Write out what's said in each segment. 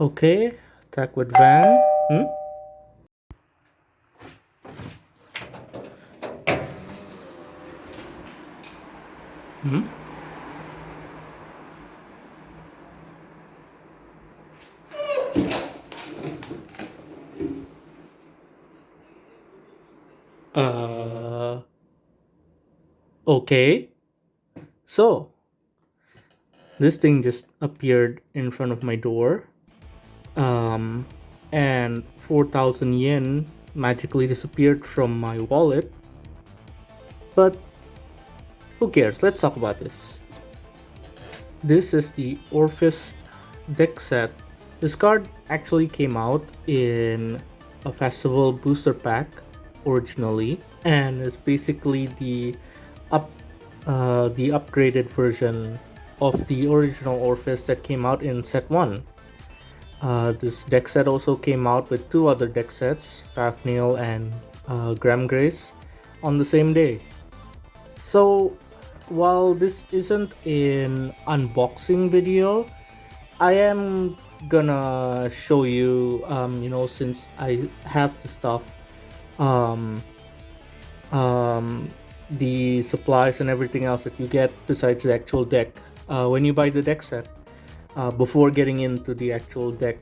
Okay, attack with Van. Hmm? Hmm? Uh, okay. So, this thing just appeared in front of my door. Um, and 4,000 yen magically disappeared from my wallet. But who cares? Let's talk about this. This is the Orfist deckset. This card actually came out in a festival booster pack originally, and it's basically up the upgraded version of the original Orfist that came out in set one. This deck set also came out with two other deck sets, Fafnir and Graham Grace, on the same day. So, while this isn't an unboxing video, I am gonna show you, since I have the stuff, um, um, the supplies and everything else that you get besides the actual deck when you buy the deck set before getting into the actual deck.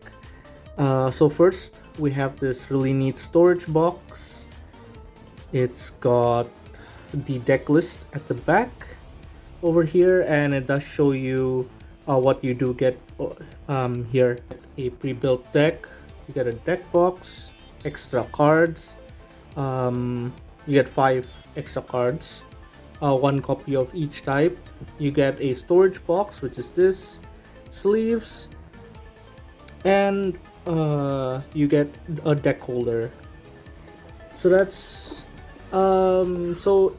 So first we have this really neat storage box. It's got the deck list at the back over here, and it does show you what you do get here. A pre-built deck, you get a deck box, extra cards, you get 5 extra cards, one copy of each type. You get a storage box, which is this, sleeves, and you get a deck holder. So that's so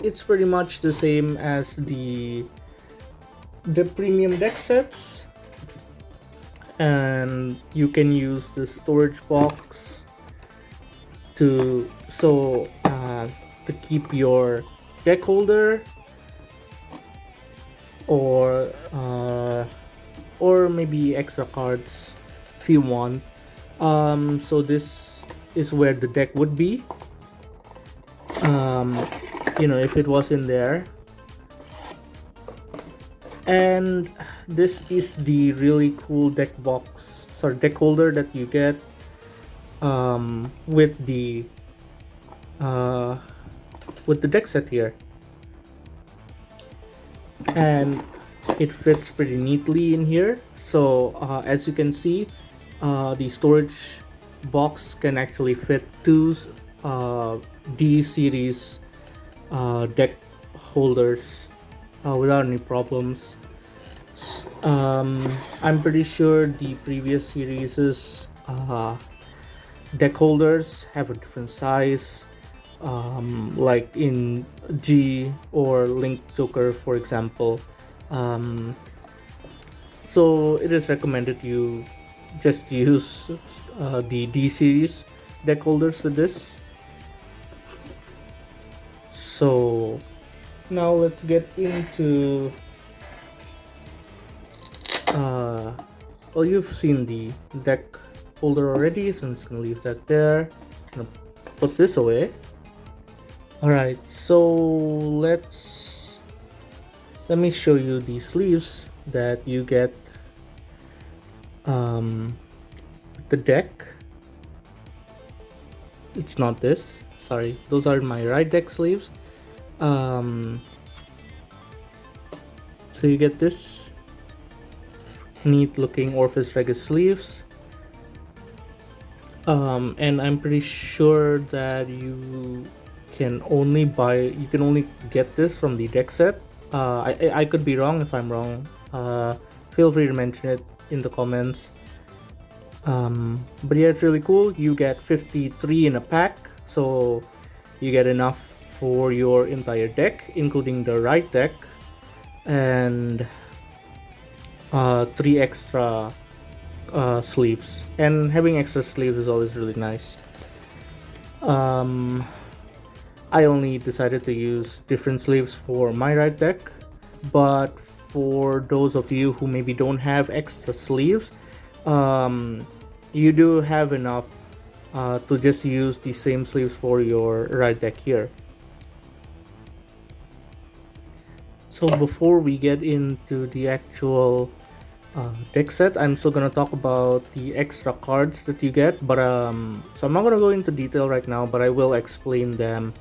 it's pretty much the same as the premium deck sets, and you can use the storage box to keep your deck holder, or maybe extra cards if you want. So this is where the deck would be, if it was in there. And this is the really cool deck holder that you get uh, with the deck set here, and it fits pretty neatly in here. So as you can see, the storage box can actually fit two D series deck holders without any problems. I'm pretty sure the previous series deck holders have a different size, like in G or Link Joker, for example. So it is recommended you just use the D series deck holders with this. So now let's get into well, you've seen the deck holder already, so I'm just gonna leave that there. I'm gonna put this away. Alright, so let me show you the sleeves that you get the deck. It's not this, sorry, those are my right deck sleeves. So you get this neat looking Orfist Regis sleeves, and I'm pretty sure that you can only get this from the deck set. I could be wrong. If I'm wrong, feel free to mention it in the comments. But yeah, it's really cool. You get 53 in a pack, so you get enough for your entire deck, including the right deck, and 3 extra sleeves. And having extra sleeves is always really nice. I only decided to use different sleeves for my right deck, but for those of you who maybe don't have extra sleeves, um, you do have enough to just use the same sleeves for your right deck here. So before we get into the actual deck set, I'm still gonna talk about the extra cards that you get. But so I'm not gonna go into detail right now, but I will explain them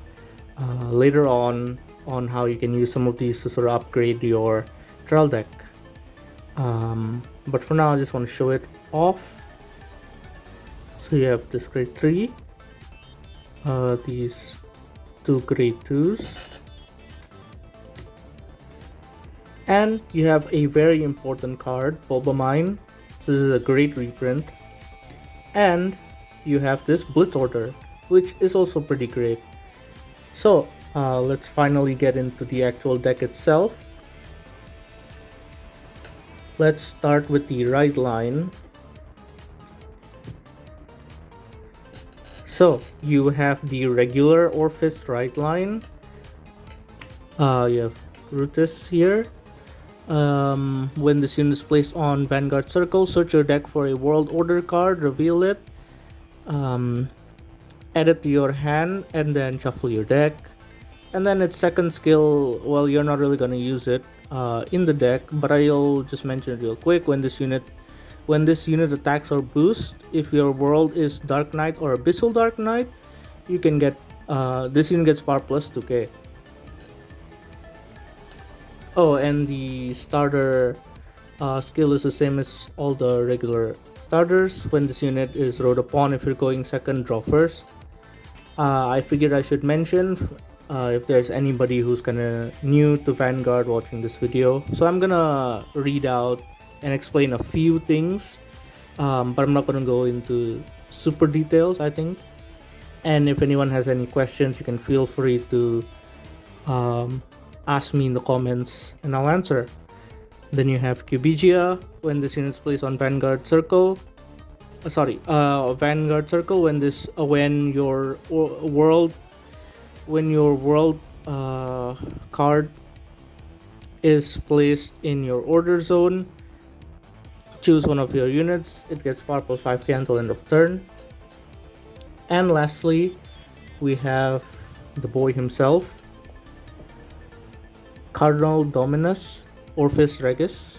later on how you can use some of these to sort of upgrade your trial deck. But for now, I just want to show it off. So you have this grade 3, these two grade 2s, and you have a very important card, Bulbamine. So this is a great reprint. And you have this Blitz Order, which is also pretty great. So let's finally get into the actual deck itself. Let's start with the right line. So you have the regular Orfist right line. You have Rutus here. When this unit is placed on Vanguard Circle, search your deck for a World Order card, reveal it, add it to your hand, and then shuffle your deck. And then its second skill, well, you're not really gonna use it in the deck, but I'll just mention it real quick. When this unit attacks or boosts, if your world is Dark Knight or Abyssal Dark Knight, you can get this unit gets power plus 2k. Oh, and the starter skill is the same as all the regular starters. When this unit is rode upon, if you're going second, draw first. I figured I should mention if there's anybody who's kinda new to Vanguard watching this video. So I'm gonna read out and explain a few things, but I'm not gonna go into super details, I think. And if anyone has any questions, you can feel free to ask me in the comments and I'll answer. Then you have Cubigia. When this unit is placed on Vanguard Circle, Vanguard Circle. When your world card is placed in your order zone, choose one of your units. It gets power plus 5k until end of turn. And lastly, we have the boy himself, Cardinal Dominus, Orfist Regis.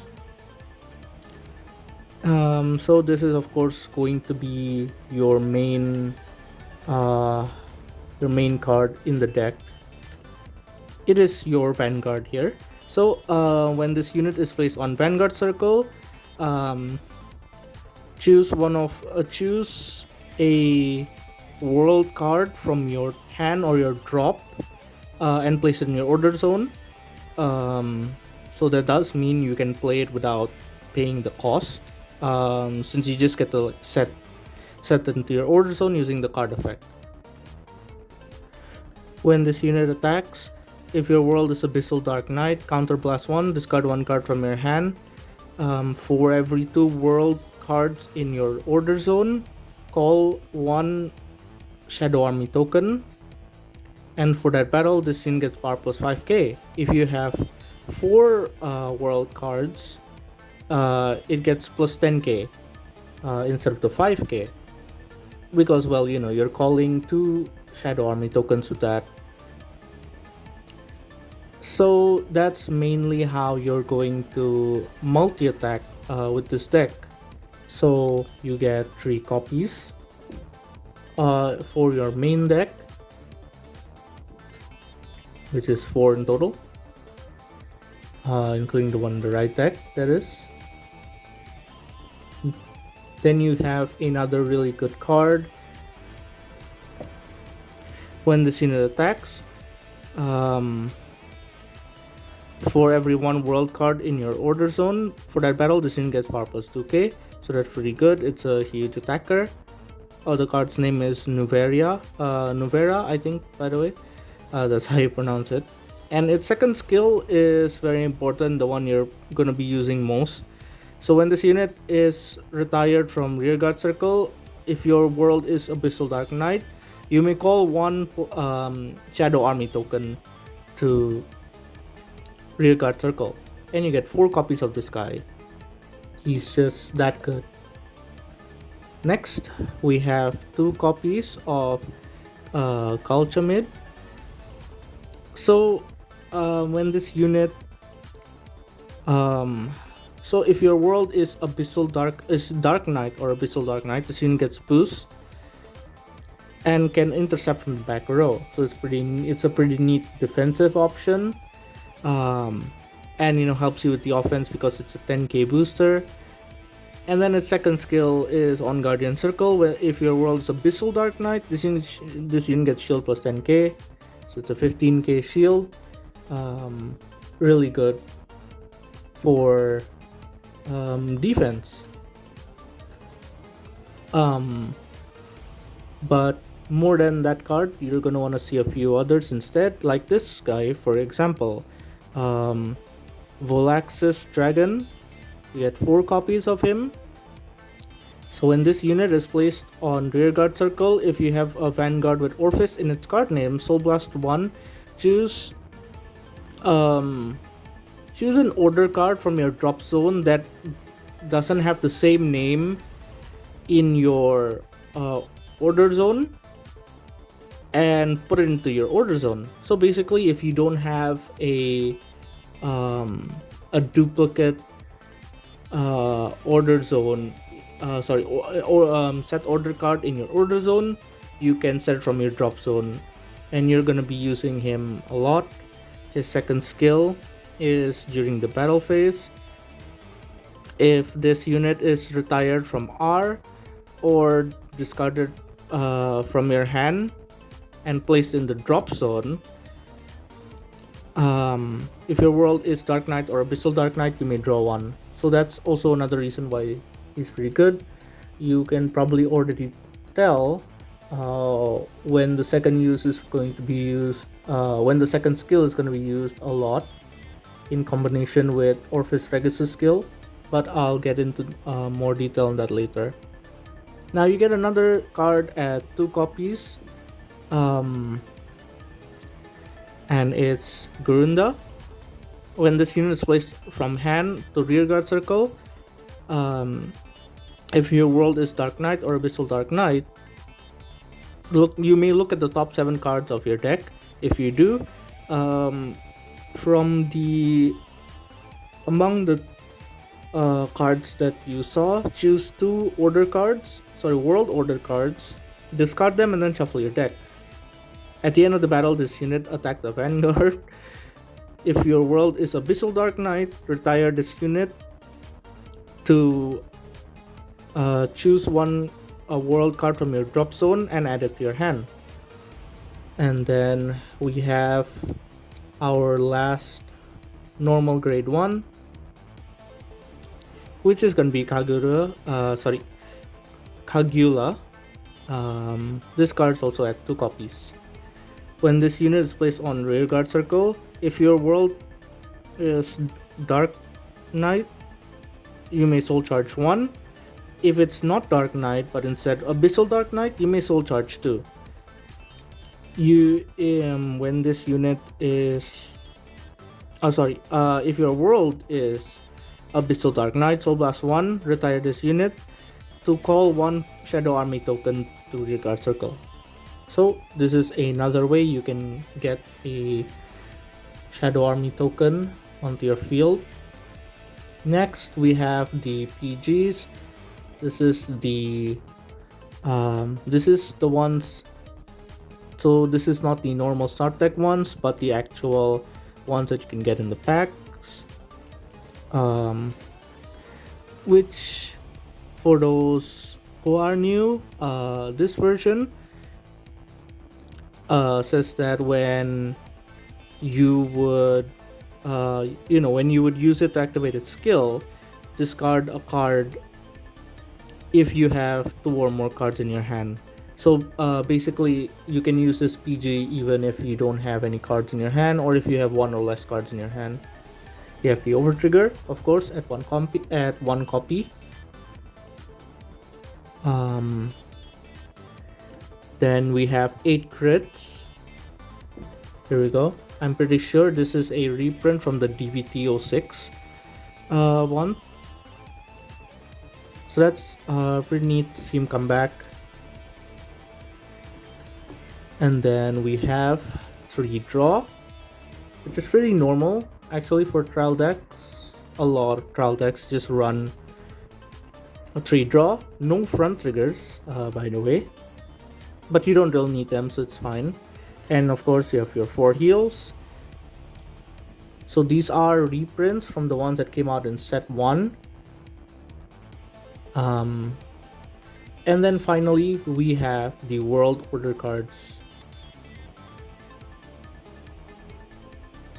So this is of course going to be your main card in the deck. It is your Vanguard here. So when this unit is placed on Vanguard Circle, choose a world card from your hand or your drop and place it in your order zone. So that does mean you can play it without paying the cost, since you just get to set into your order zone using the card effect. When this unit attacks, if your world is Abyssal Dark Knight, counterblast 1, discard 1 card from your hand. For every 2 world cards in your order zone, call 1 Shadow Army token. And for that battle, this unit gets power plus 5k. If you have 4 world cards, it gets plus 10k instead of the 5k. Because, well, you're calling 2 Shadow Army tokens with that. So that's mainly how you're going to multi-attack with this deck. So you get 3 copies for your main deck, which is 4 in total, including the one in the right deck, that is. Then you have another really good card. When this unit attacks, for every 1 world card in your order zone, for that battle, this unit gets power plus 2k, so that's pretty good. It's a huge attacker. The card's name is Nuvera, I think, by the way. That's how you pronounce it. And its second skill is very important, the one you're gonna be using most. So when this unit is retired from Rearguard Circle, if your world is Abyssal Dark Knight, you may call 1 Shadow Army token to Rearguard Circle, and you get 4 copies of this guy. He's just that good. Next, we have 2 copies of Culture Mid. So, when this unit, um, so if your world is Dark Knight or Abyssal Dark Knight, this unit gets boost and can intercept from the back row. So it's a pretty neat defensive option, um, and helps you with the offense because it's a 10k booster. And then its second skill is on Guardian Circle, where if your world is Abyssal Dark Knight, this unit gets shield plus 10k, so it's a 15k shield. Um, really good for defense. Um, but more than that card, you're gonna want to see a few others instead, like this guy, for example, um, Volaxis Dragon. We get 4 copies of him. So when this unit is placed on rearguard circle, if you have a Vanguard with Orfist in its card name, Soul Blast 1, choose um, choose an order card from your drop zone that doesn't have the same name in your order zone, and put it into your order zone. So basically, if you don't have a duplicate order zone, set order card in your order zone, you can set it from your drop zone, and you're gonna be using him a lot. His second skill is during the battle phase. If this unit is retired from R or discarded from your hand and placed in the drop zone, if your world is Dark Knight or Abyssal Dark Knight, you may draw 1. So that's also another reason why he's pretty good. You can probably already tell when the second use is going to be used, when the second skill is going to be used a lot in combination with Orfist Regis' skill, but I'll get into more detail on that later. Now you get another card at 2 copies, and it's Gurunda. When this unit is placed from hand to rearguard circle, if your world is Dark Knight or Abyssal Dark Knight, you may look at the top 7 cards of your deck. If you do, among the cards that you saw, choose 2 world order cards, discard them, and then shuffle your deck. At the end of the battle, this unit attacked the Vanguard. If your world is Abyssal Dark Knight, retire this unit to choose a world card from your drop zone and add it to your hand. And then we have our last normal grade 1, which is going to be Kagura. Kagula. This card is also at 2 copies. When this unit is placed on rearguard circle, if your world is Dark Knight, you may soul charge 1. If it's not Dark Knight but instead Abyssal Dark Knight, you may soul charge 2. When this unit is if your world is Abyssal Dark Knight, Soul Blast 1, retire this unit to call 1 Shadow Army token to rearguard circle. So this is another way you can get a Shadow Army token onto your field. Next, we have the PGs. This is the ones. So this is not the normal start deck ones, but the actual ones that you can get in the packs. Which, for those who are new, this version says that when you would use it to activate its skill, discard a card if you have 2 or more cards in your hand. So basically, you can use this PG even if you don't have any cards in your hand, or if you have 1 or less cards in your hand. You have the over trigger, of course, at one copy. Then we have 8 crits. Here we go. I'm pretty sure this is a reprint from the DVT 06 one. So that's pretty neat to see him come back. And then we have 3 draw, which is pretty normal actually for trial decks. A lot of trial decks just run a 3 draw, no front triggers, by the way, but you don't really need them, so it's fine. And of course, you have your 4 heals. So these are reprints from the ones that came out in set 1. And then finally, we have the World Order cards.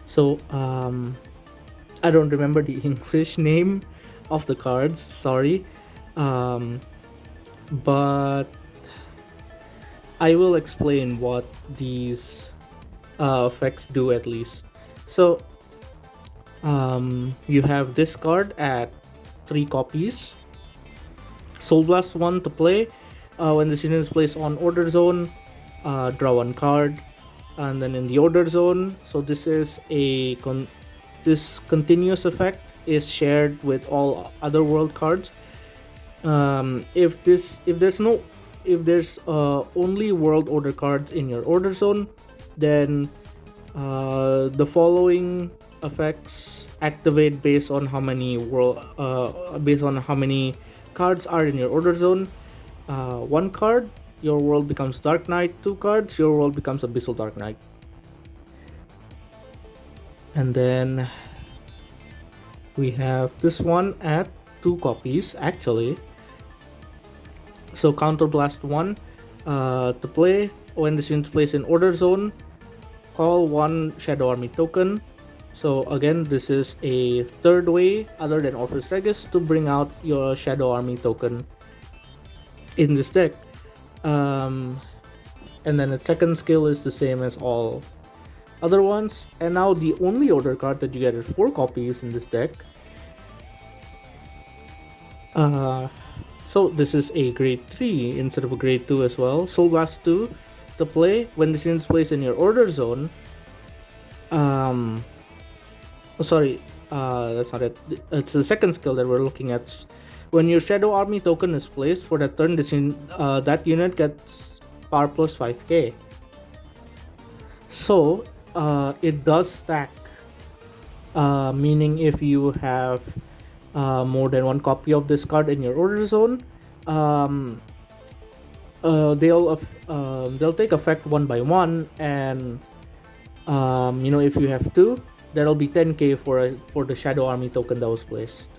So, I don't remember the English name of the cards, sorry. But I will explain what these effects do at least. So, you have this card at 3 copies. Soul Blast 1 to play. When this unit is placed on Order Zone, draw 1 card. And then in the Order Zone, so this is this continuous effect is shared with all other world cards. If there's only World Order cards in your Order Zone, then the following effects activate based on how many cards are in your Order Zone. 1 card, your world becomes Dark Knight. 2 cards, your world becomes Abyssal Dark Knight. And then we have this one at 2 copies actually. So Counterblast 1 to play. When this unit is placed in Order Zone, call 1 Shadow Army token. So again, this is a third way other than Orfist Regis to bring out your Shadow Army token in this deck. And then the second skill is the same as all other ones. And now the only order card that you get is 4 copies in this deck. So this is a grade 3 instead of a grade 2 as well. Soul Blast 2 to play. When this unit is placed in your Order Zone, that's not it. It's the second skill that we're looking at. When your Shadow Army token is placed for that turn, that unit gets power plus 5k. So it does stack, meaning if you have more than 1 copy of this card in your Order Zone, they'll take effect 1 by 1, and if you have 2, that'll be 10k for the Shadow Army token that was placed.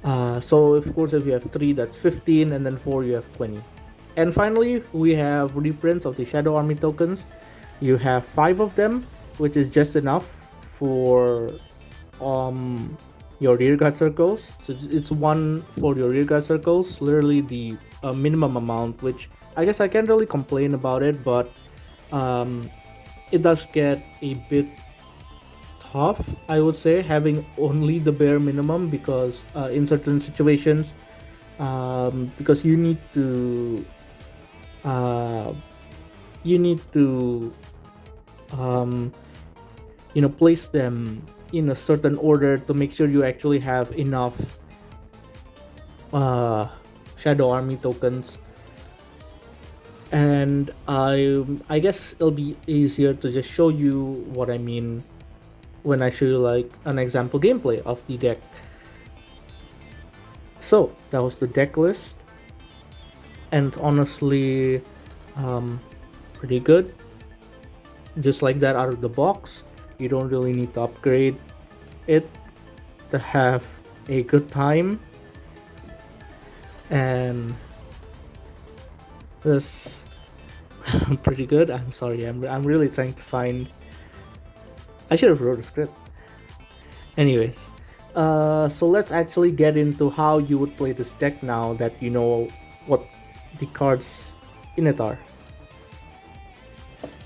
So of course, if you have 3, that's 15, and then 4, you have 20. And finally, we have reprints of the Shadow Army tokens. You have 5 of them, which is just enough for your rearguard circles. So it's 1 for your rearguard circles, literally the minimum amount, which I guess I can't really complain about it, but it does get a bit tough, I would say, having only the bare minimum, because in certain situations, because you need to place them in a certain order to make sure you actually have enough Shadow Army tokens. And I guess it'll be easier to just show you what I mean when I show you like an example gameplay of the deck. So that was the deck list, and honestly, pretty good. Just like that out of the box. You don't really need to upgrade it to have a good time. And this pretty good. I'm sorry, I'm really trying to find. I should have wrote a script. Anyways, so let's actually get into how you would play this deck now that you know what the cards in it are.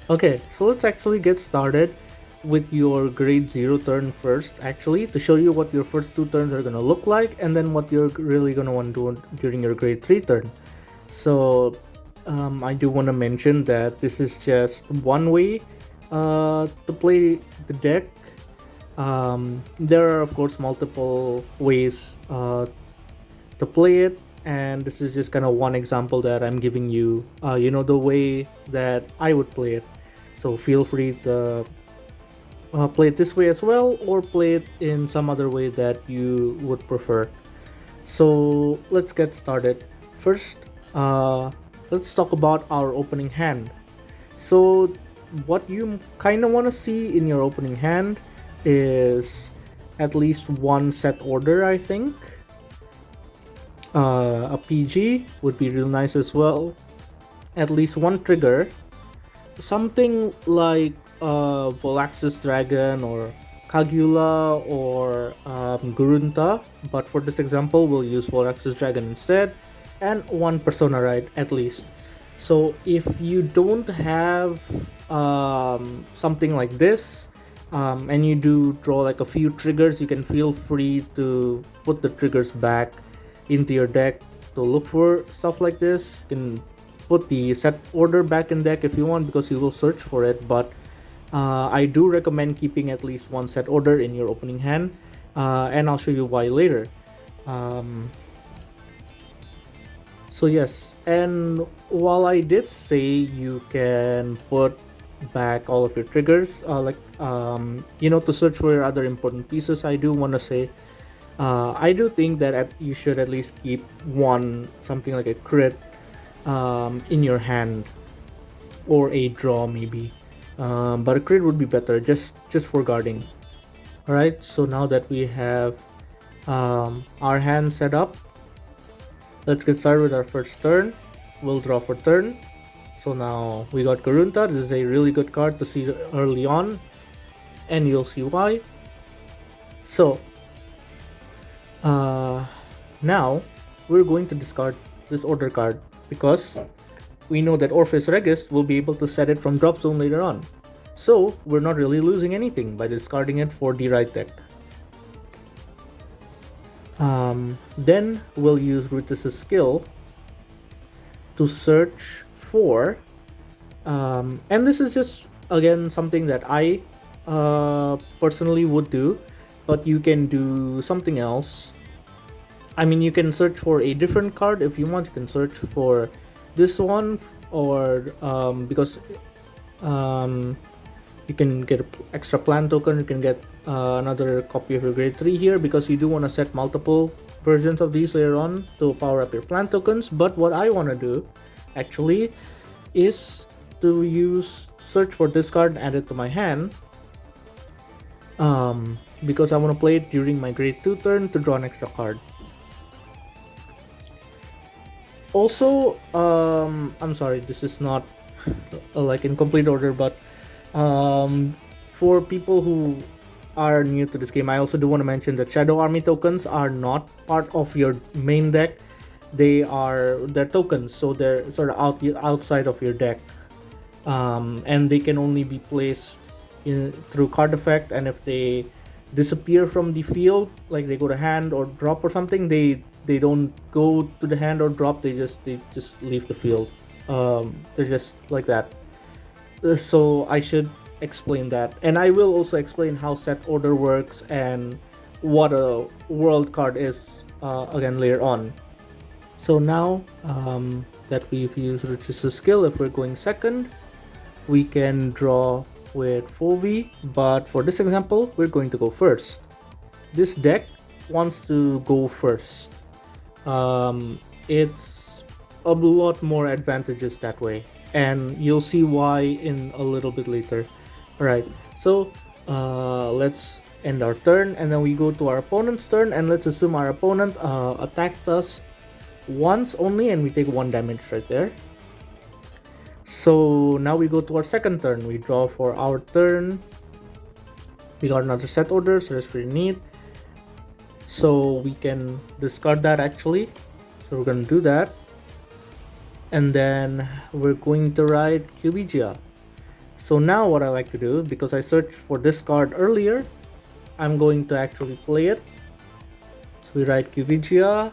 Okay, so let's actually get started with your grade 0 turn first, actually, to show you what your first 2 turns are gonna look like, and then what you're really gonna want to do during your grade 3 turn. So I do want to mention that this is just one way to play the deck. There are of course multiple ways to play it, and this is just kind of one example that I'm giving you, the way that I would play it. So feel free to play it this way as well, or play it in some other way that you would prefer. So let's get started. First, let's talk about our opening hand. So, what you kind of want to see in your opening hand is at least one set order, I think. A PG would be real nice as well. At least one trigger, something like Volaxis Dragon or Kagula or Gurunta, but for this example, we'll use Volaxis Dragon instead, and one Persona Ride at least. So if you don't have something like this, and you do draw like a few triggers, you can feel free to put the triggers back into your deck to look for stuff like this. You can put the set order back in deck if you want, because you will search for it, but I do recommend keeping at least one set order in your opening hand, and I'll show you why later. Um, so yes, and while I did say you can put back all of your triggers, to search for your other important pieces, I do want to say, I do think that you should at least keep one, something like a crit, in your hand, or a draw maybe, but a crit would be better, just for guarding. All right, so now that we have our hand set up, let's get started with our first turn. We'll draw for turn. So now we got Karunta. This is a really good card to see early on, and you'll see why. So now we're going to discard this order card, because we know that Orfist Regis will be able to set it from drop zone later on. So we're not really losing anything by discarding it for the right deck. Then we'll use Rutus's skill to search for, and this is just again something that I personally would do, but you can do something else. I mean, you can search for a different card if you want. You can search for this one, or because you can get an extra plan token. You can get another copy of your grade 3 here, because you do want to set multiple versions of these later on to power up your plan tokens. But what I want to do actually is to use search for this card and add it to my hand, because I want to play it during my grade 2 turn to draw an extra card. Also, I'm sorry, this is not like in complete order, but for people who are new to this game, I also do want to mention that Shadow Army tokens are not part of your main deck. They're tokens, so they're sort of outside of your deck, and they can only be placed through card effect. And if they disappear from the field, like they go to hand or drop or something, they don't go to the hand or drop. They just leave the field. They're just like that. So I should explain that, and I will also explain how set order works and what a world card is again later on. So now that we've used Rich's skill, if we're going second, we can draw with 4V, but for this example, we're going to go first. This deck wants to go first. It's a lot more advantageous that way, and you'll see why in a little bit later. Alright, so let's end our turn, and then we go to our opponent's turn, and let's assume our opponent attacked us once only, and we take 1 damage right there. So now we go to our second turn. We draw for our turn. We got another set order, so that's pretty neat. So we can discard that actually. So we're going to do that. And then we're going to ride Cubigia. So now what I like to do, because I searched for this card earlier, I'm going to actually play it. So we ride Cubigia,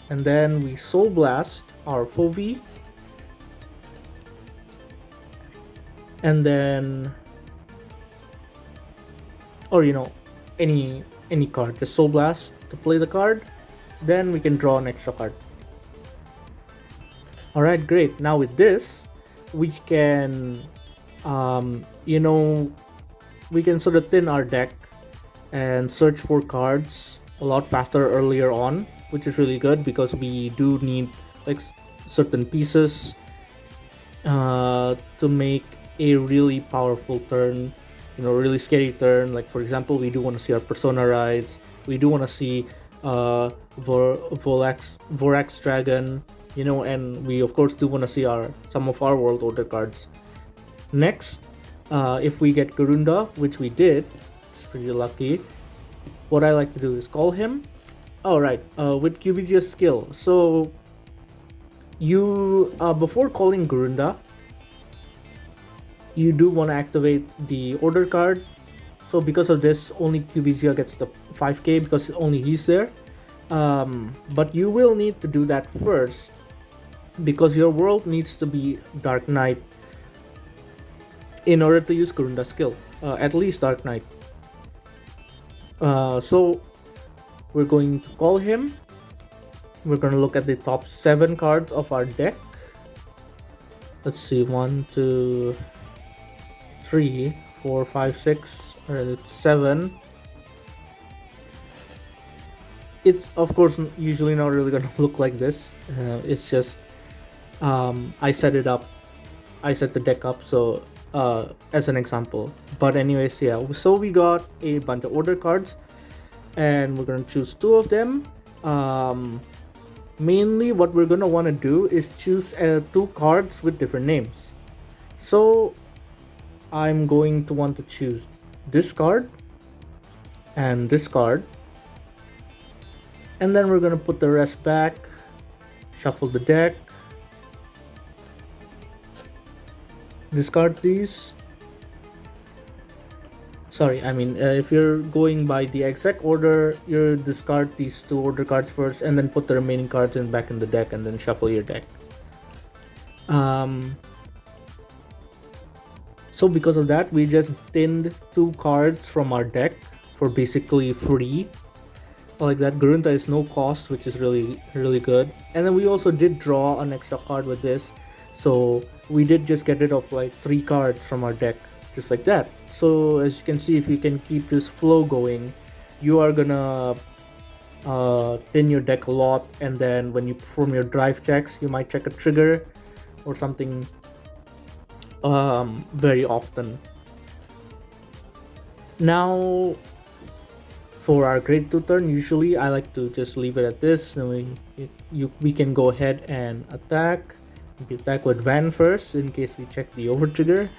and then we Soul Blast our 4V. And then, or any card, just Soul Blast to play the card. Then we can draw an extra card. All right, great. Now with this, we can, you know, we can sort of thin our deck and search for cards a lot faster earlier on, which is really good because we do need like certain pieces to make a really powerful turn, really scary turn. Like for example, we do want to see our Persona rides. We do want to see Vorax Dragon, and we of course do want to see our some of our World Order cards. Next, if we get Garunda, which we did, it's pretty lucky. What I like to do is call him. All right, with QBG's skill. So you before calling Garunda, you do want to activate the order card. So because of this, only QBGA gets the 5k because only he's there. But you will need to do that first because your world needs to be Dark Knight in order to use Garunda's skill. At least Dark Knight. So we're going to call him. We're going to look at the top 7 cards of our deck. Let's see, 1, 2, 3, 4, 5, 6. Alright, it's 7. It's of course usually not really gonna look like this. It's just I set it up. I set the deck up so as an example. But anyways, yeah. So we got a bunch of order cards, and we're gonna choose 2 of them. Mainly, what we're gonna want to do is choose 2 cards with different names. So I'm going to want to choose this card and this card, and then we're gonna put the rest back, shuffle the deck, discard these. Sorry, I mean, if you're going by the exact order, you discard these 2 order cards first and then put the remaining cards back in the deck and then shuffle your deck. So because of that, we just thinned 2 cards from our deck for basically free. Like that, Garunta is no cost, which is really, really good. And then we also did draw an extra card with this. So we did just get rid of like 3 cards from our deck, just like that. So as you can see, if you can keep this flow going, you are gonna thin your deck a lot. And then when you perform your drive checks, you might check a trigger or something very often. Now for our grade 2 turn, usually I like to just leave it at this. Then we can go ahead and attack. We attack with Van first in case we check the over trigger.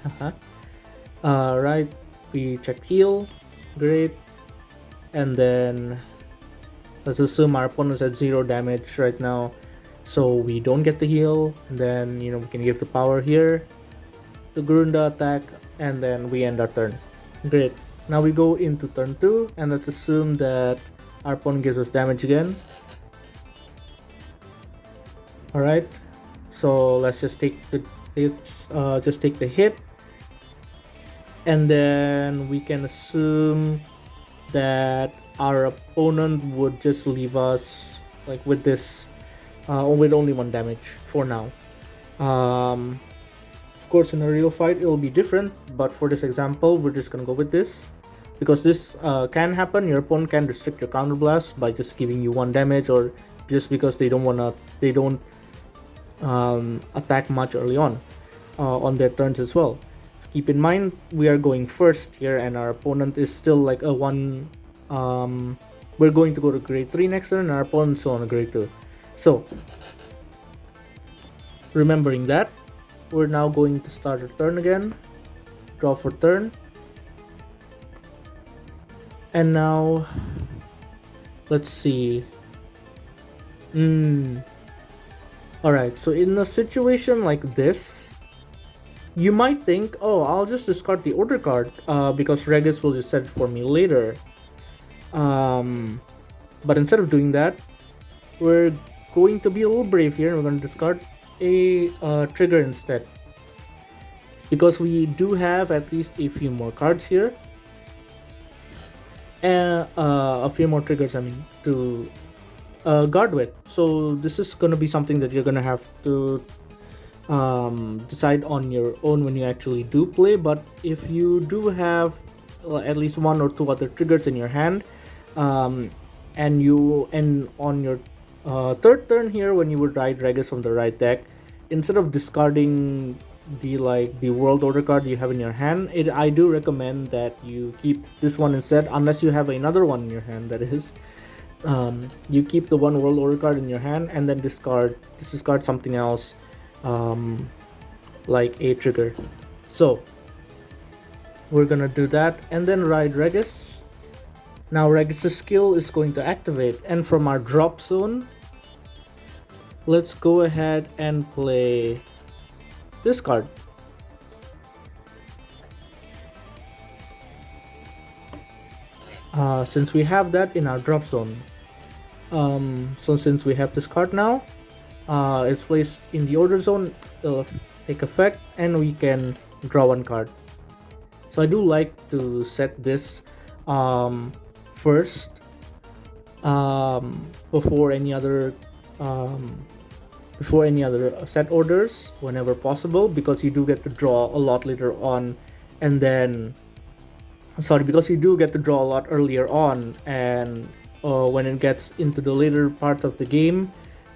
Right, we check heal, great, and then let's assume our opponent's at 0 damage right now, so we don't get the heal. And then we can give the power here to Garunda attack, and then we end our turn. Great. Now we go into turn 2, and let's assume that our opponent gives us damage again. Alright, so let's just take the hit, and then we can assume that our opponent would just leave us like with this with only 1 damage for now. Of course, in a real fight it'll be different, but for this example we're just gonna go with this because this can happen. Your opponent can restrict your counterblast by just giving you 1 damage, or just because they don't attack much early on their turns as well. Keep in mind, we are going first here, and our opponent is still like a 1. We're going to go to grade 3 next turn, and our opponent's still on a grade 2. So, remembering that, we're now going to start our turn again. Draw for turn. And now, let's see. Alright, so in a situation like this, you might think, oh, I'll just discard the order card because Regis will just set it for me later. But instead of doing that, we're going to be a little brave here, and we're going to discard a trigger instead. Because we do have at least a few more cards here. And a few more triggers, to guard with. So this is going to be something that you're going to have to decide on your own when you actually do play. But if you do have at least one or two other triggers in your hand, um, and on your third turn here, when you would ride Regis from the right deck, instead of discarding the world order card you have in your hand, I do recommend that you keep this one instead, unless you have another one in your hand, that is. You keep the one world order card in your hand and then discard something else, um, like a trigger. So we're gonna do that and then ride Regis. Now Regis's skill is going to activate, and from our drop zone, let's go ahead and play this card. Since we have that in our drop zone, so since we have this card now, it's placed in the order zone, it'll take effect, and we can draw one card. So I do like to set this first, before any other set orders whenever possible, because you do get to draw a lot later on, and then because you do get to draw a lot earlier on, and when it gets into the later parts of the game,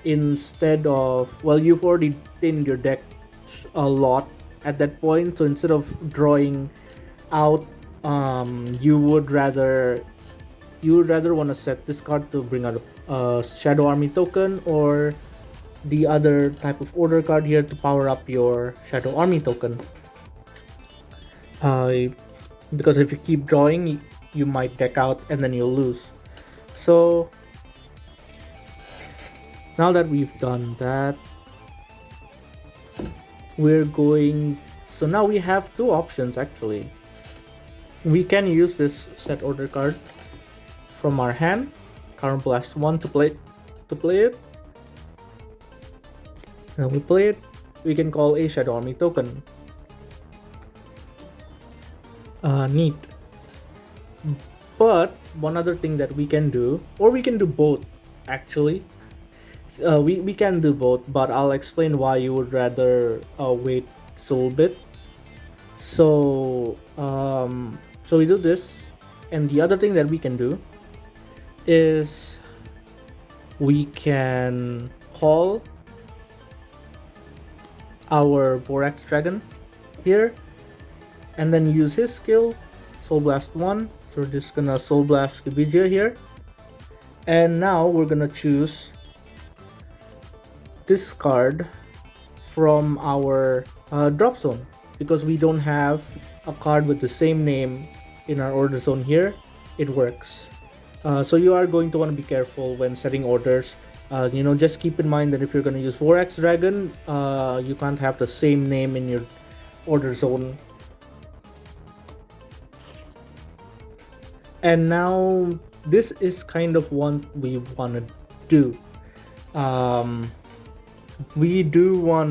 instead of, well, you've already thinned your deck a lot at that point, so instead of drawing out, you would rather want to set this card to bring out a Shadow Army token, or the other type of order card here to power up your Shadow Army token. Because if you keep drawing, you might deck out and then you'll lose. So now that we've done that, so now we have two options actually. We can use this set order card from our hand, Counterblast 1, to play it. And we play it, we can call a Shadow Army token. Neat. But one other thing that we can do, or we can do both actually. We can do both, but I'll explain why you would rather wait a little bit. So we do this, and the other thing that we can do is we can call our Borax Dragon here, and then use his skill, Soul Blast 1. So we're just gonna Soul Blast Kibijia here, and now we're gonna choose this card from our drop zone, because we don't have a card with the same name in our order zone here. It works. So you are going to want to be careful when setting orders. Just keep in mind that if you're going to use Borax Dragon, you can't have the same name in your order zone. And now this is kind of what we want to do. We do want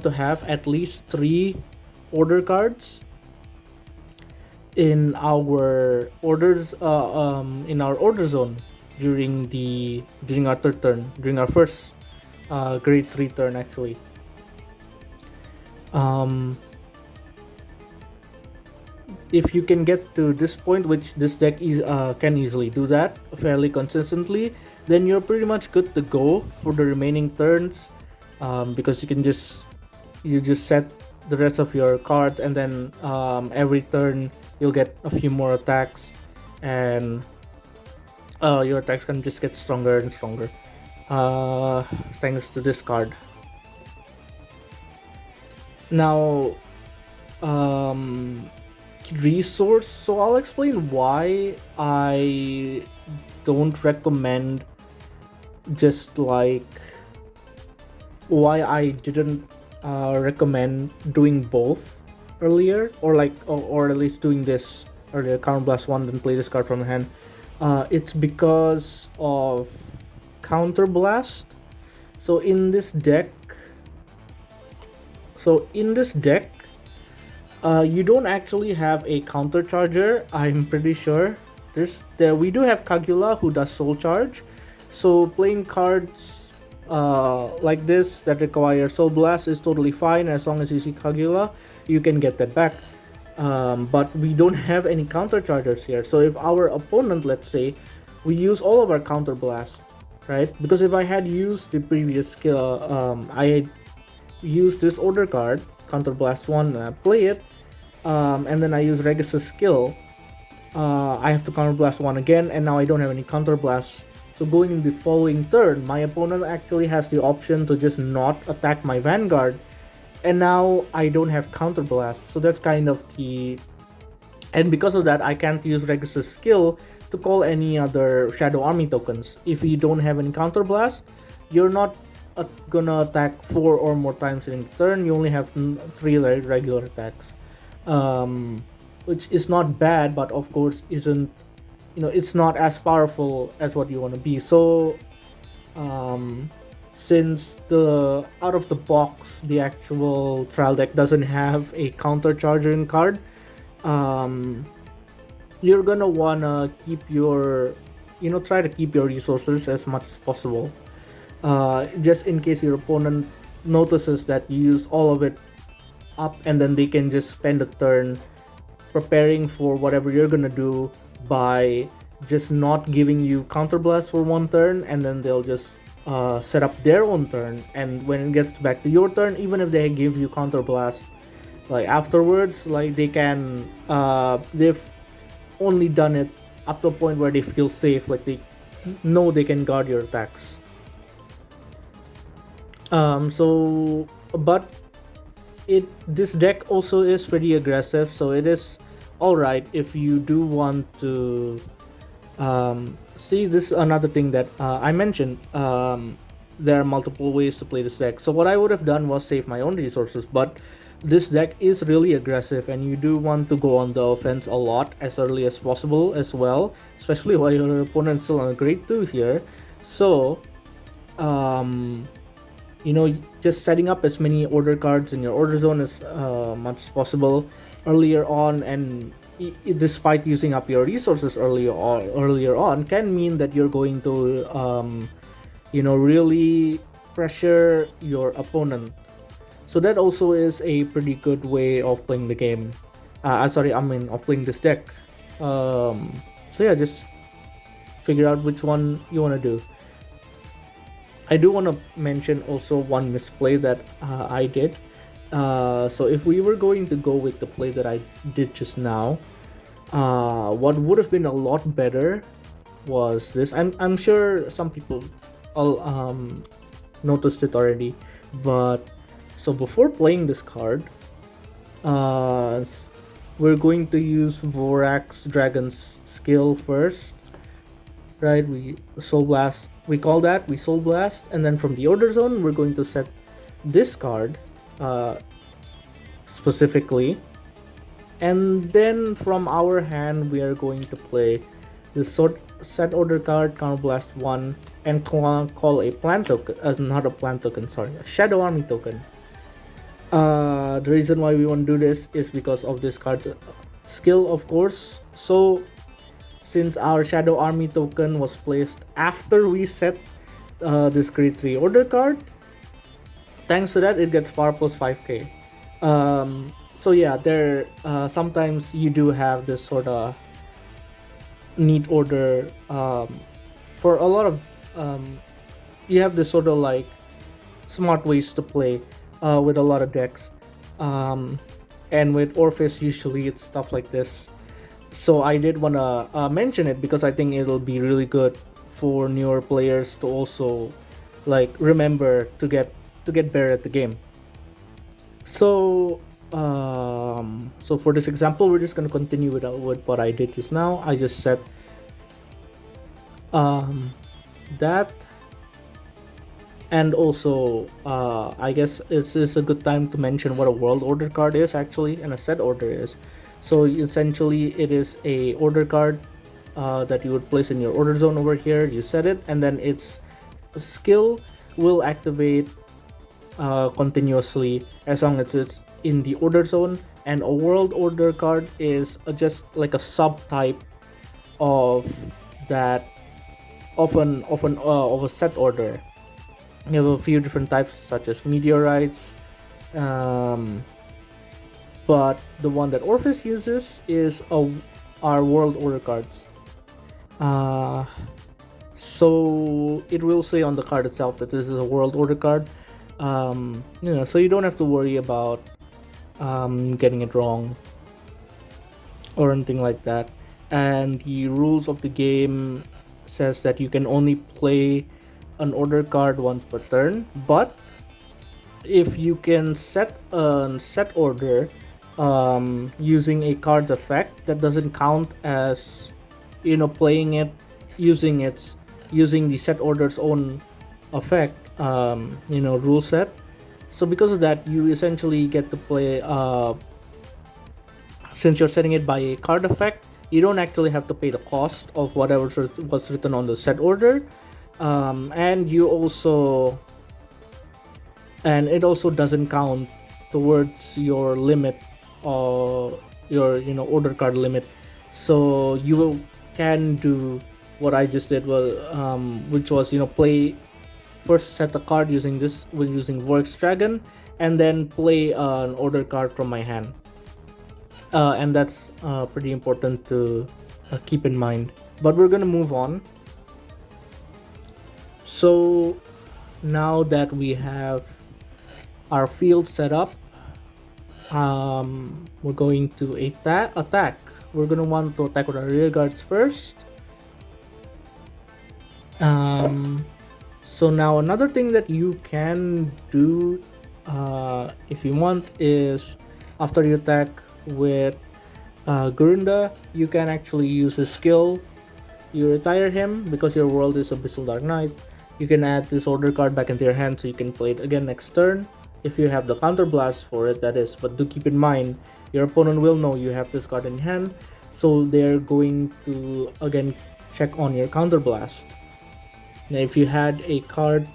to have at least 3 order cards in our orders, in our order zone during our third turn, during our first grade 3 turn actually. If you can get to this point, which this deck can easily do that fairly consistently, then you're pretty much good to go for the remaining turns, because you just set the rest of your cards, and then every turn you'll get a few more attacks, and your attacks can just get stronger and stronger, thanks to this card. Now, resource. So I'll explain why I don't recommend, just like why I didn't recommend doing both earlier, or at least doing this earlier, Counterblast 1, then play this card from your hand. It's because of Counterblast. So in this deck, you don't actually have a counter charger, I'm pretty sure. We do have Kagula, who does Soul Charge. So playing cards like this that require Soul Blast is totally fine. As long as you see Kagura, you can get that back. But we don't have any counter chargers here. So if our opponent, let's say, we use all of our counter blast, right? Because if I had used the previous skill, I had used this order card, counter blast one, and I play it, and then I use Regis's skill. I have to counter blast one again, and now I don't have any counter blast. So going in the following turn, my opponent actually has the option to just not attack my Vanguard, and now I don't have counter blast. So that's kind of the, and because of that, I can't use Regis's skill to call any other Shadow Army tokens. If you don't have any counter blast, you're not gonna attack 4 or more times in a turn. You only have 3 regular attacks, which is not bad, but of course isn't, it's not as powerful as what you want to be. So since the out of the box the actual trial deck doesn't have a counter charging card, um, you're gonna wanna keep your, try to keep your resources as much as possible, just in case your opponent notices that you use all of it up, and then they can just spend a turn preparing for whatever you're gonna do by just not giving you counterblast for one turn, and then they'll just set up their own turn, and when it gets back to your turn, even if they give you counterblast like afterwards, like they've only done it up to a point where they feel safe, like they know they can guard your attacks. But this deck also is pretty aggressive, so it is alright if you do want to see. This is another thing that I mentioned. There are multiple ways to play this deck, so what I would have done was save my own resources, but this deck is really aggressive, and you do want to go on the offense a lot as early as possible as well, especially while your opponent's still on a grade 2 here. So just setting up as many order cards in your order zone as much as possible earlier on, and despite using up your resources earlier on, can mean that you're going to really pressure your opponent. So that also is a pretty good way of playing the game. Of playing this deck. So yeah, just figure out which one you want to do. I do want to mention also one misplay that I did. So if we were going to go with the play that I did just now, what would have been a lot better was this. I'm sure some people all noticed it already, but so before playing this card, we're going to use Vorax Dragon's skill first, right? We Soul Blast. We call that, we Soul Blast, and then from the order zone, we're going to set this card specifically, and then from our hand, we are going to play this set order card, Counterblast 1, and call a plant token, not a plant token, sorry, a Shadow Army token. The reason why we want to do this is because of this card's skill, of course. So since our Shadow Army token was placed after we set this grade 3 order card, thanks to that it gets power plus 5k. So yeah, there sometimes you do have this sort of neat order. For a lot of you have this sort of like smart ways to play with a lot of decks, and with Orfist usually it's stuff like this. So I did want to mention it because I think it'll be really good for newer players to also like remember to get better at the game. So so for this example, we're just going to continue with what I did just now. I just set that, and also I guess it's a good time to mention what a world order card is actually, and a set order is. So essentially it is a order card that you would place in your order zone over here. You set it, and then its skill will activate continuously as long as it's in the order zone. And a world order card is just like a subtype of that of a set order. You have a few different types, such as meteorites, um, but the one that Orfist uses is our World Order cards. Uh, so it will say on the card itself that this is a World Order card. So you don't have to worry about getting it wrong or anything like that. And the rules of the game says that you can only play an order card once per turn, but if you can set a set order using a card's effect, that doesn't count as playing it using the set order's own effect, rule set. So because of that, you essentially get to play, since you're setting it by a card effect, you don't actually have to pay the cost of whatever was written on the set order. And you also and it also doesn't count towards your limit, or your order card limit. So you can do what I just did, which was play first, set a card using this with using Vork's Dragon, and then play an order card from my hand. And that's pretty important to keep in mind. But we're gonna move on. So now that we have our field set up, we're going to attack. We're gonna want to attack with our rear guards first. So now another thing that you can do, if you want, is after you attack with Gurunda, you can actually use his skill. You retire him because your world is Abyssal Dark Knight. You can add this order card back into your hand so you can play it again next turn. If you have the counter blast for it, that is. But do keep in mind, your opponent will know you have this card in hand, so they're going to again check on your counter blast. Now, if you had a card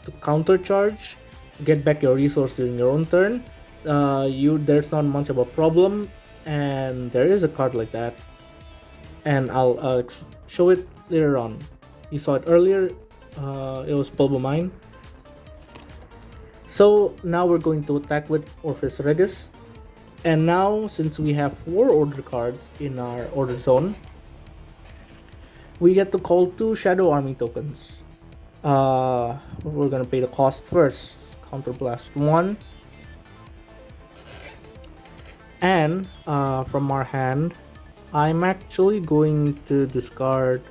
to counter charge, get back your resource during your own turn, there's not much of a problem, and there is a card like that, and I'll show it later on. You saw it earlier. It was Pulbo Mine. So now we're going to attack with Orfist Regis. And now, since we have 4 order cards in our order zone, we get to call 2 Shadow Army tokens. We're gonna pay the cost first. Counterblast 1. And from our hand, I'm actually going to discard.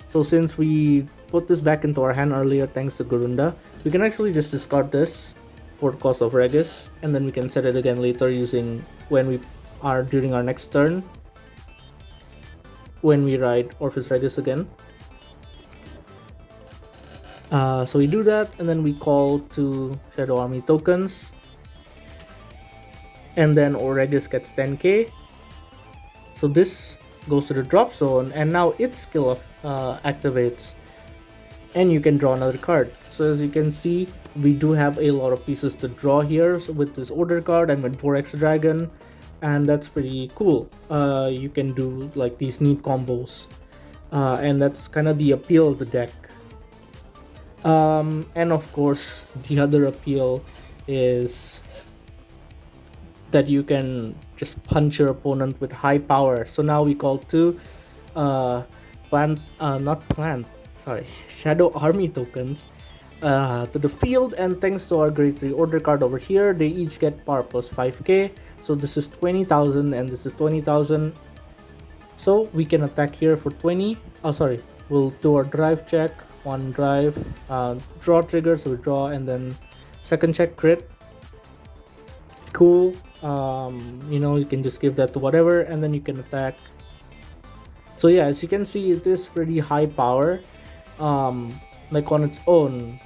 So since we put this back into our hand earlier thanks to Gurunda, we can actually just discard this for the cost of Regis, and then we can set it again later using during our next turn when we ride Orfist Regis again. So we do that, and then we call 2 Shadow Army tokens, and then Regis gets 10k. So this goes to the drop zone, and now its skill activates, and you can draw another card. So as you can see, we do have a lot of pieces to draw here with this order card and with Vork's Dragon, and that's pretty cool. You can do like these neat combos, and that's kind of the appeal of the deck. And of course, the other appeal is that you can just punch your opponent with high power. So now we call 2 Shadow Army tokens to the field, and thanks to our grade 3 order card over here, they each get power plus 5k. So this is 20,000 and this is 20,000. So we can attack here for 20. We'll do our drive check. 1 drive, draw trigger, so we draw, and then second check crit. Cool. You can just give that to whatever, and then you can attack. So yeah, as you can see, it is pretty high power, like on its own,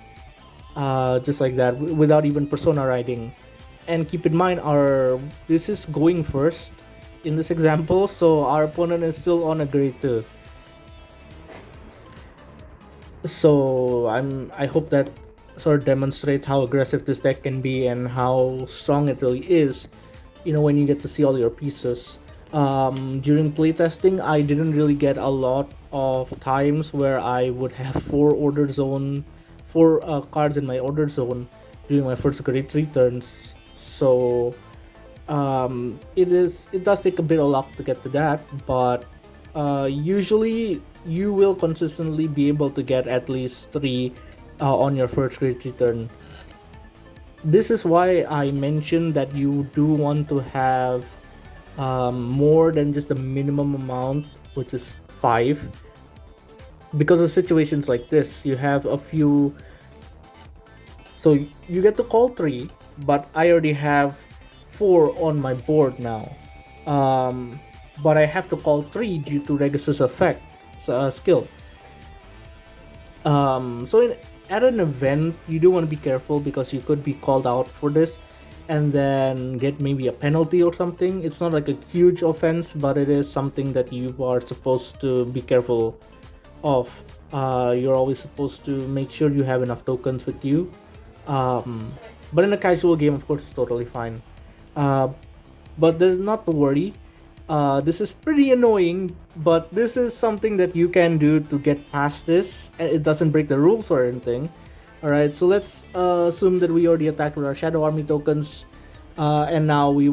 just like that, without even persona riding. And keep in mind, this is going first in this example, so our opponent is still on a grade 2. So I hope that sort of demonstrates how aggressive this deck can be and how strong it really is, when you get to see all your pieces. During playtesting, I didn't really get a lot of times where I would have 4 order zone four cards in my order zone during my first grade 3 turns. So it does take a bit of luck to get to that, but usually you will consistently be able to get at least three on your first grade 3 turn. This is why I mentioned that you do want to have more than just the minimum amount, which is five, because of situations like this. You have a few, so you get to call three, but I already have four on my board now. Um, but I have to call three due to Regis's effect skill. So at an event, you do want to be careful because you could be called out for this and then get maybe a penalty or something. It's not like a huge offense, but it is something that you are supposed to be careful of. You're always supposed to make sure you have enough tokens with you. Um, but in a casual game, of course, it's totally fine. Uh, but there's not to worry. This is pretty annoying, but this is something that you can do to get past this. It doesn't break the rules or anything. Alright, so let's assume that we already attacked with our Shadow Army tokens. And now we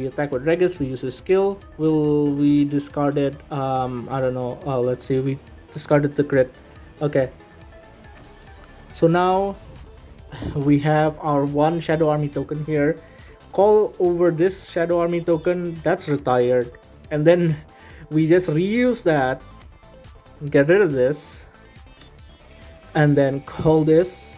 attack with Regis, we use his skill. We discarded, I don't know, let's say we discarded the crit. Okay. So now we have our one Shadow Army token here. Call over this Shadow Army token, that's retired. And then we just reuse that, get rid of this, and then call this,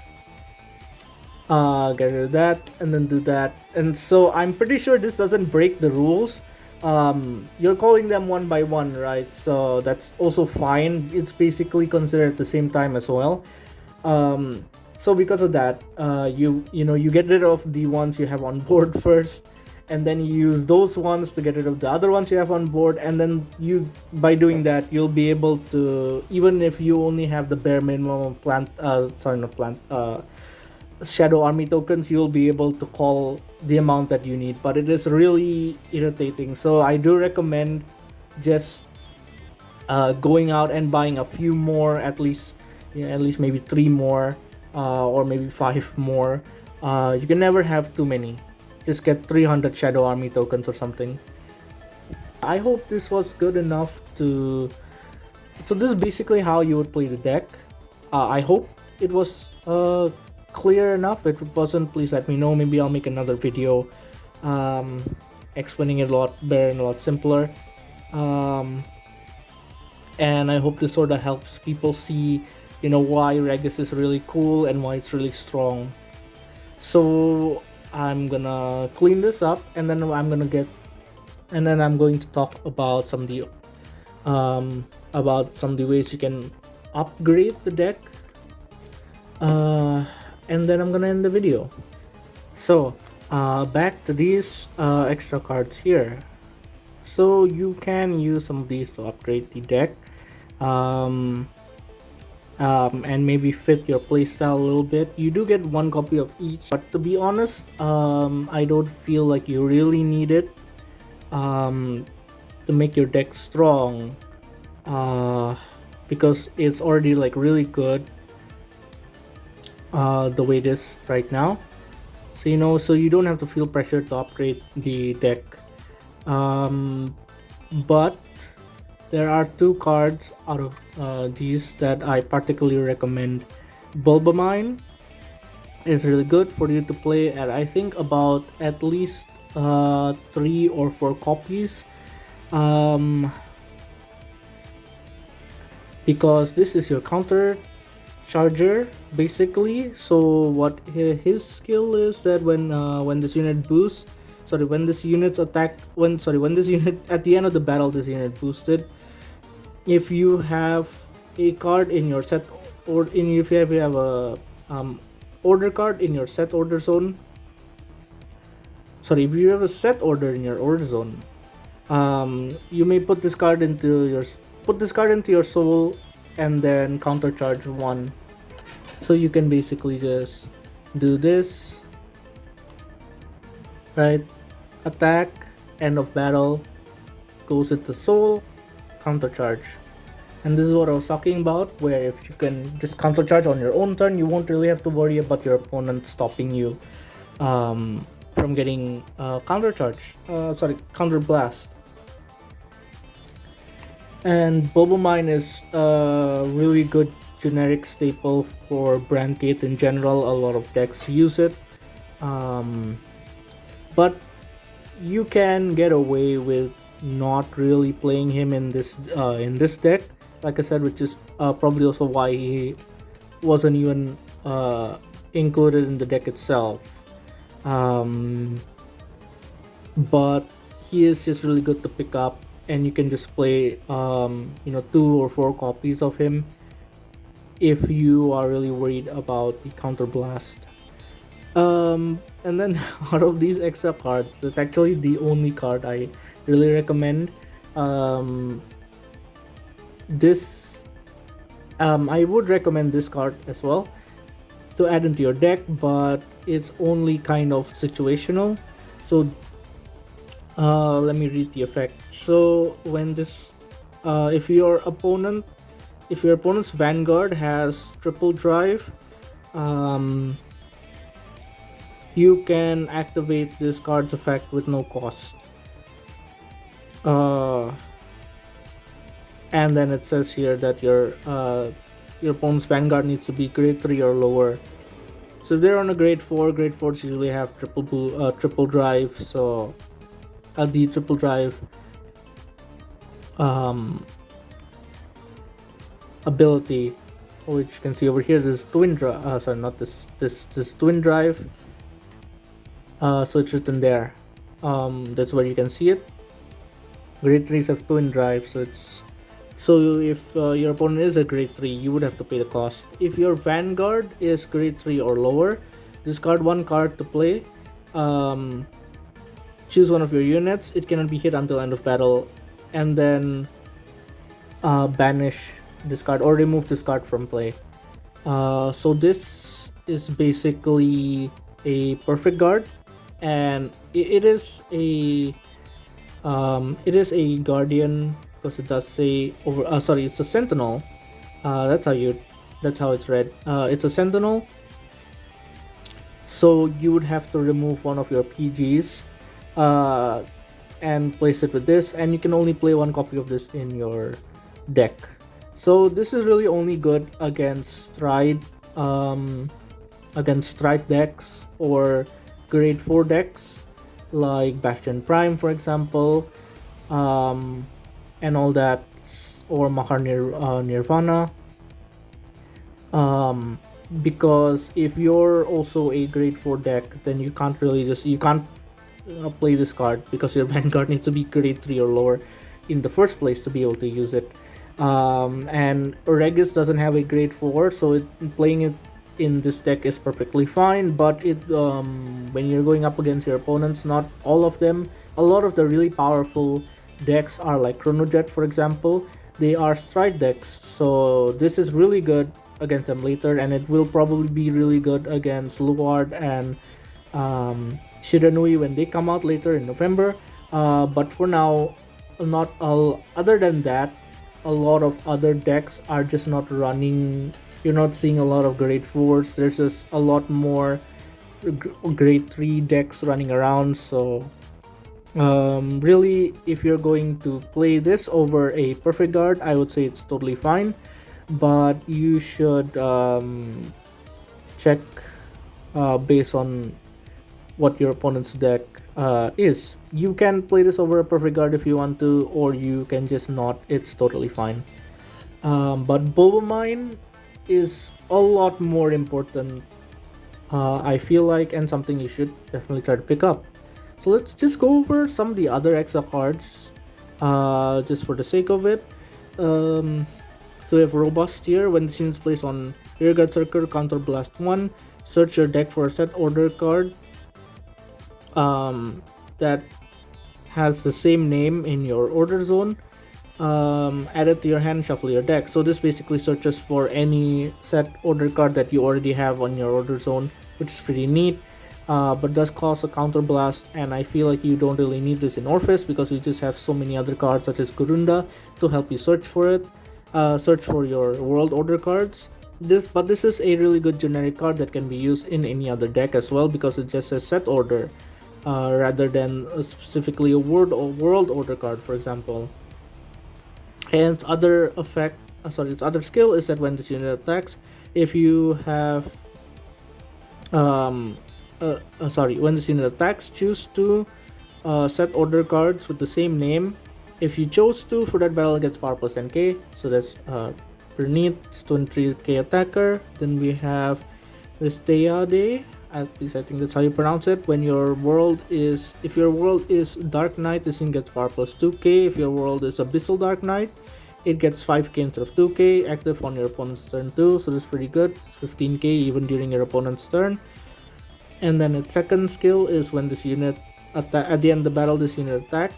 get rid of that, and then do that. And so I'm pretty sure this doesn't break the rules. You're calling them one by one, right? So that's also fine. It's basically considered at the same time as well. So because of that, you get rid of the ones you have on board first, and then you use those ones to get rid of the other ones you have on board, and then by doing that, you'll be able to, even if you only have the bare minimum of Shadow Army tokens, you'll be able to call the amount that you need. But it is really irritating, so I do recommend just going out and buying a few more, at least maybe three more, or maybe five more. You can never have too many. Just get 300 Shadow Army tokens or something. I hope this was good enough to. So this is basically how you would play the deck. I hope it was clear enough. If it wasn't, please let me know. Maybe I'll make another video explaining it a lot better and a lot simpler. And I hope this sort of helps people see, why Regis is really cool and why it's really strong. So I'm gonna clean this up, and then I'm going to talk about some of the ways you can upgrade the deck. And then I'm gonna end the video. So back to these extra cards here. So you can use some of these to upgrade the deck, and maybe fit your playstyle a little bit. You do get one copy of each, but to be honest, I don't feel like you really need it to make your deck strong, because it's already like really good the way it is right now. So you don't have to feel pressure to upgrade the deck. But there are two cards out of these that I particularly recommend. Bulbamine is really good for you to play at, I think, about at least 3 or 4 copies, because this is your counter charger basically. So what his skill is that when this unit boosts, when this unit at the end of the battle, this unit boosted. If you have a card in your set, or if you have a order card in your set order zone, if you have a set order in your order zone, you may put this card into your soul and then counter charge 1. So you can basically just do this, right? Attack, end of battle, goes into soul, counter charge, And this is what I was talking about, where if you can just countercharge on your own turn, you won't really have to worry about your opponent stopping you from getting counter blast. And Bobo Mine is a really good generic staple for Brandgate in general. A lot of decks use it. Um, but you can get away with not really playing him in this deck, like I said, which is probably also why he wasn't even included in the deck itself. Um, but he is just really good to pick up, and you can just play 2 or 4 copies of him if you are really worried about the counter blast. And then out of these extra cards, it's actually the only card I really recommend. This I would recommend this card as well to add into your deck, but it's only kind of situational. So let me read the effect. So when this, if your opponent's Vanguard has triple drive, you can activate this card's effect with no cost. And then it says here that your opponent's Vanguard needs to be grade 3 or lower. So if they're on a grade 4, grade 4s usually have triple drive. So the triple drive ability, which you can see over here, this twin drive. Sorry, not this twin drive. So it's written there. That's where you can see it. Grade 3s have twin drive, so if your opponent is a grade 3, you would have to pay the cost. If your Vanguard is grade 3 or lower, discard 1 card to play. Choose one of your units. It cannot be hit until end of battle, and then banish this card or remove this card from play. So this is basically a perfect guard, and it is a guardian, because it does say it's a sentinel. That's how it's read. It's a sentinel. So you would have to remove one of your PGs and place it with this, and you can only play 1 copy of this in your deck. So this is really only good against stride decks or grade 4 decks like Bastion Prime, for example, and all that, or Mahar Nirvana. Because if you're also a grade 4 deck, then you can't play this card, because your Vanguard needs to be grade 3 or lower in the first place to be able to use it. And Regis doesn't have a grade 4, so playing it in this deck is perfectly fine. But when you're going up against your opponents, not all of them, a lot of the really powerful decks are like Chronojet, for example. They are stride decks, so this is really good against them later, and it will probably be really good against Luard and Shiranui when they come out later in November. But for now, not all. Other than that, a lot of other decks are just not running. You're not seeing a lot of grade 4s. There's just a lot more grade 3 decks running around. So really, if you're going to play this over a perfect guard, I would say it's totally fine. But you should check based on what your opponent's deck is. You can play this over a perfect guard if you want to, or you can just not. It's totally fine. But Boba Mine is a lot more important, I feel like, and something you should definitely try to pick up. So let's just go over some of the other extra cards, just for the sake of it. So we have Robust here. When the scene is placed on Rearguard Circle, Counter Blast 1. Search your deck for a set order card that has the same name in your order zone. Add it to your hand, shuffle your deck. So this basically searches for any set order card that you already have on your order zone, which is pretty neat. But does cause a counter blast, and I feel like you don't really need this in Orfist because you just have so many other cards such as Kurunda to help you search for it. search for your World Order cards. This is a really good generic card that can be used in any other deck as well, because it just says set order rather than specifically a World Order card, for example. And its other effect, its other skill is that when this unit attacks, if you have when this unit attacks, choose two set order cards with the same name. If you chose to, for that battle, it gets power plus 10k. So that's pretty neat. It's 23k attacker. Then we have this Deade. At least I think that's how you pronounce it. When your world is, if your world is Dark Knight, this thing gets power plus 2k. If your world is Abyssal Dark Knight, it gets 5k instead of 2k. Active on your opponent's turn too, so that's pretty good. It's 15k even during your opponent's turn. And then its second skill is when this unit at the end of the battle, this unit attack.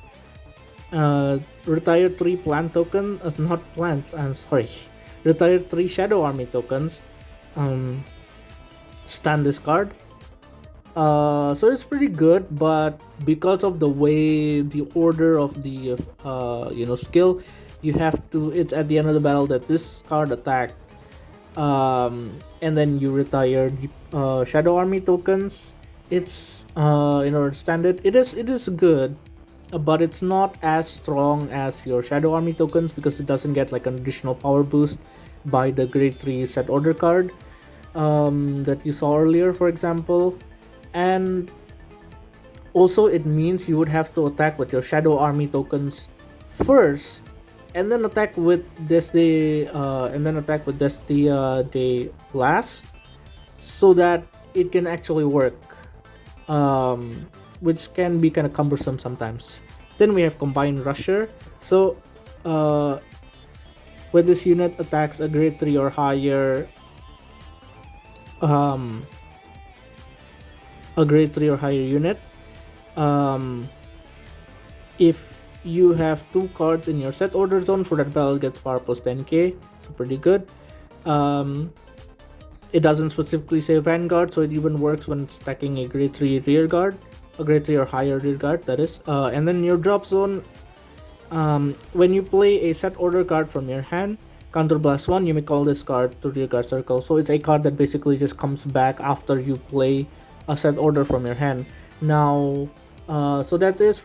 Retire 3 plant tokens, not plants, I'm sorry. Retire 3 Shadow Army tokens. Stand this card. So it's pretty good, but because of the way the order of the skill, you have to, it's at the end of the battle that this card attacked, and then you retire the Shadow Army tokens. It's in order to stand it. It is good, but it's not as strong as your Shadow Army tokens because it doesn't get like an additional power boost by the grade 3 set order card that you saw earlier, for example. And also it means you would have to attack with your Shadow Army tokens first, and then attack with Destia Day last, so that it can actually work, which can be kind of cumbersome sometimes. Then we have Combined Rusher. So when this unit attacks a grade 3 or higher unit, if you have 2 cards in your set order zone, for that battle, gets power plus 10k, so pretty good. It doesn't specifically say Vanguard, so it even works when it's attacking a grade 3 rear guard, a grade 3 or higher rear guard, that is. And then your drop zone, when you play a set order card from your hand, counterblast 1, you may call this card to rear guard circle. So it's a card that basically just comes back after you play a set order from your hand. Now, so this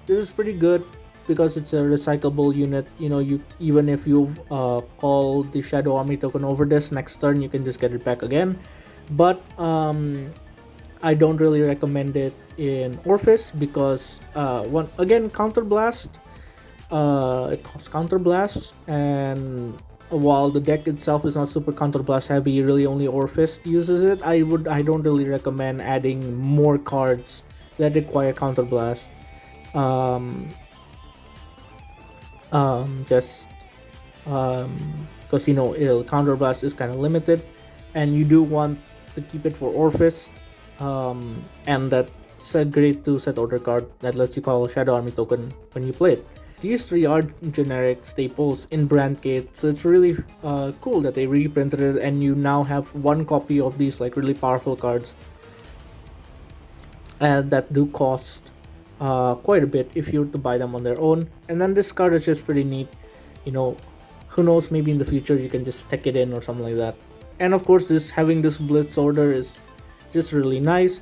is pretty good because it's a recyclable unit. You even if you call the Shadow Army token over this, next turn you can just get it back again. But I don't really recommend it in Orfist because counterblast. It costs counterblast, and while the deck itself is not super counterblast heavy, really only Orfist uses it. I don't really recommend adding more cards that require counterblast. Because counterblast is kind of limited, and you do want to keep it for Orfist, and that grade 2 set order card that lets you call Shadow Army token when you play it. These 3 are generic staples in Brandgate, so it's really cool that they reprinted it, and you now have 1 copy of these like really powerful cards, and that do cost quite a bit if you were to buy them on their own. And then this card is just pretty neat. Who knows, maybe in the future you can just stick it in or something like that. And of course, having this blitz order is just really nice.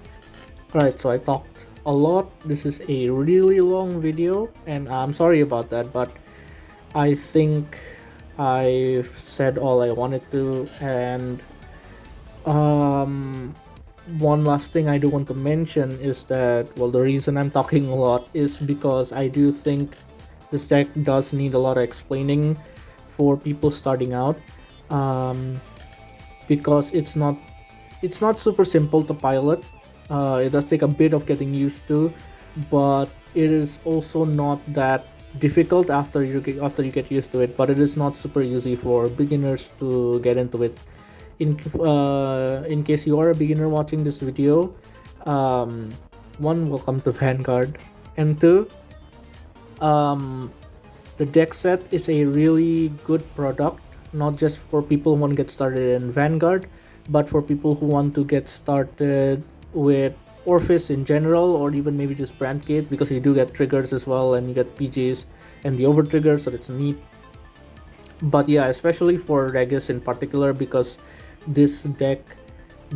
Alright, so I talked a lot. This is a really long video, and I'm sorry about that, but I think I've said all I wanted to. And one last thing I do want to mention is that, well, the reason I'm talking a lot is because I do think this deck does need a lot of explaining for people starting out, because it's not super simple to pilot. It does take a bit of getting used to, but it is also not that difficult after you get used to it. But it is not super easy for beginners to get into it. In case you are a beginner watching this video, 1, welcome to Vanguard, and 2, the deck set is a really good product, not just for people who want to get started in Vanguard, but for people who want to get started with Orfist in general, or even maybe just Brandgate, because you do get triggers as well, and you get PGs and the over trigger, so that's neat. But yeah, especially for Regis in particular, because this deck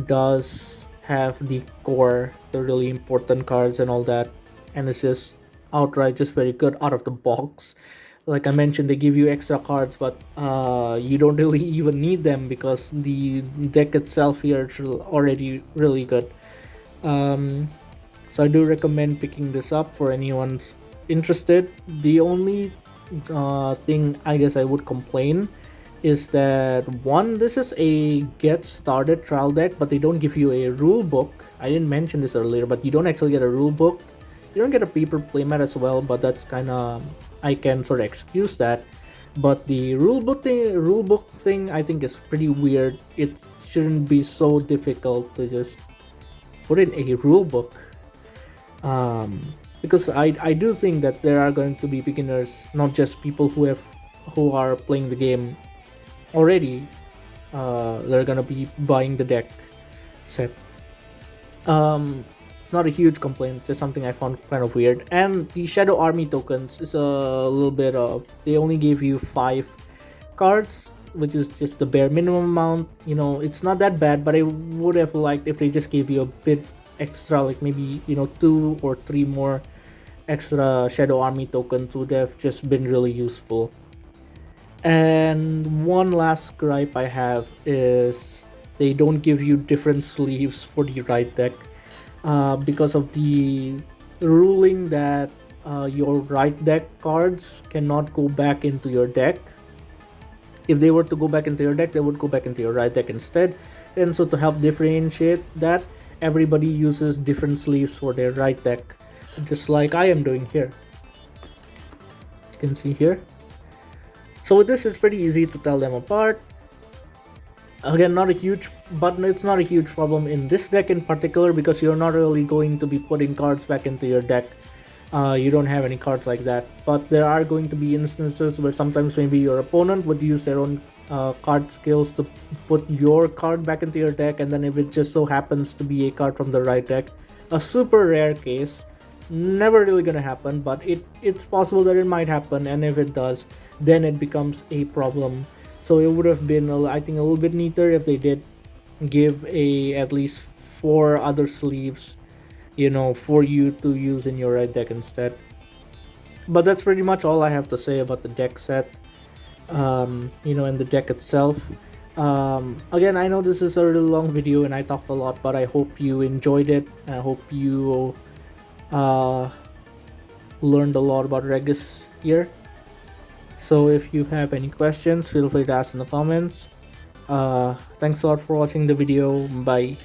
does have the core, the really important cards and all that, and it's just outright just very good out of the box. Like I mentioned, they give you extra cards, but you don't really even need them because the deck itself here is already really good. um, so I do recommend picking this up for anyone interested. The only thing I guess I would complain is that, one, this is a get started trial deck, but they don't give you a rule book. I didn't mention this earlier, but you don't actually get a rule book. You don't get a paper playmat as well, but that's kind of, I can sort of excuse that. But the rule book thing I think is pretty weird. It shouldn't be so difficult to just put in a rule book. Because I do think that there are going to be beginners, not just people who are playing the game already. They're gonna be buying the deck set. um Not a huge complaint, just something I found kind of weird. And the Shadow Army tokens is a little bit of, they only gave you 5 cards, which is just the bare minimum amount. It's not that bad, but I would have liked if they just gave you a bit extra, like maybe 2 or 3 more extra Shadow Army tokens would have just been really useful. And one last gripe I have is they don't give you different sleeves for the right deck, because of the ruling that your right deck cards cannot go back into your deck. If they were to go back into your deck, they would go back into your right deck instead. And so to help differentiate that, everybody uses different sleeves for their right deck, just like I am doing here. You can see here. So with this, it's pretty easy to tell them apart. Again, it's not a huge problem in this deck in particular, because you're not really going to be putting cards back into your deck. You don't have any cards like that. But there are going to be instances where sometimes maybe your opponent would use their own card skills to put your card back into your deck, and then if it just so happens to be a card from the right deck, a super rare case, never really gonna happen, but it's possible that it might happen, and if it does, then it becomes a problem. So it would have been, I think, a little bit neater if they did give at least 4 other sleeves, for you to use in your right deck instead. But that's pretty much all I have to say about the deck set, and the deck itself. Again, I know this is a really long video and I talked a lot, but I hope you enjoyed it. I hope you learned a lot about Regis here. So if you have any questions, feel free to ask in the comments. Thanks a lot for watching the video. Bye.